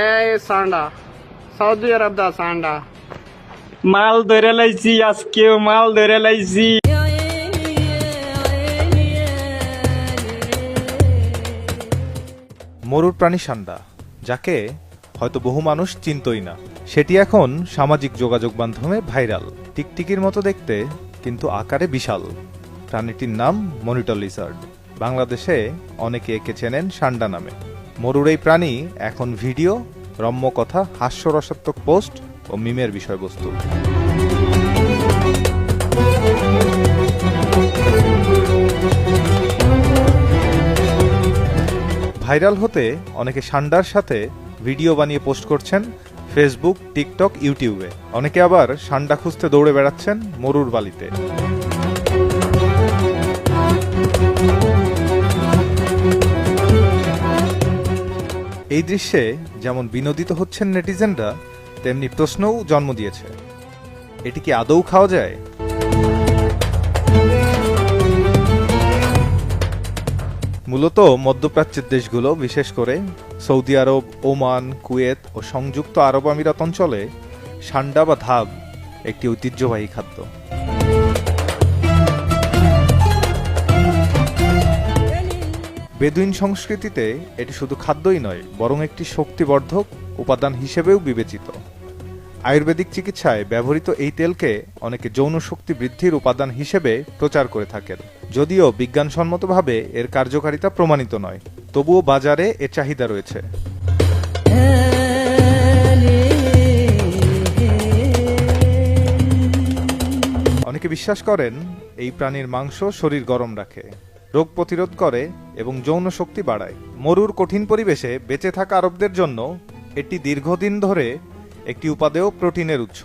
এই সান্ডা, সৌদি আরব দা সান্ডা। মাল ধরে লাইছি, আজকেও মাল ধরে লাইছি। মরুর প্রাণী সান্ডা, যাকে হয়তো বহু মানুষ চিনতই না, সেটি এখন সামাজিক যোগাযোগ মাধ্যমে ভাইরাল। টিকটিকির মতো দেখতে, কিন্তু আকারে বিশাল। প্রাণীটির নাম মনিটর লিজার্ড। বাংলাদেশে অনেকে একে চেনেন সান্ডা নামে। মরুর এই প্রাণী এখন ভিডিও, রম্যকথা, হাস্যরসাত্মক পোস্ট ও মিমের বিষয়বস্তু। ভাইরাল হতে অনেকে সান্ডার সাথে ভিডিও বানিয়ে পোস্ট করছেন ফেসবুক, টিকটক, ইউটিউবে। অনেকে আবার সান্ডা খুঁজতে দৌড়ে বেড়াচ্ছেন মরুর বালিতে। এই দৃশ্যে যেমন বিনোদিত হচ্ছেন নেটিজেনরা, তেমনি প্রশ্নও জন্ম দিয়েছে, এটি কি আদৌ খাওয়া যায়? মূলত মধ্যপ্রাচ্যের দেশগুলো, বিশেষ করে সৌদি আরব, ওমান, কুয়েত ও সংযুক্ত আরব আমিরাত অঞ্চলে সান্ডা বা ধাব একটি ঐতিহ্যবাহী খাদ্য। বেদুইন সংস্কৃতিতে এটি শুধু খাদ্যই নয়, বরং একটি শক্তিবর্ধক উপাদান হিসেবেও বিবেচিত। আয়ুর্বেদিক চিকিৎসায় ব্যবহৃত এই তেলকে অনেকে যৌন শক্তি বৃদ্ধির উপাদান হিসেবে প্রচার করে থাকেন। যদিও বিজ্ঞানসম্মতভাবে এর কার্যকারিতা প্রমাণিত নয়, তবুও বাজারে এর চাহিদা রয়েছে। অনেকে বিশ্বাস করেন এই প্রাণীর মাংস শরীর গরম রাখে, রোগ প্রতিরোধ করে এবং যৌন শক্তি বাড়ায়। মরুর কঠিন পরিবেশে বেঁচে থাকা আরবদের জন্য এটি দীর্ঘদিন ধরে একটি উপাদেয় প্রোটিনের উৎস।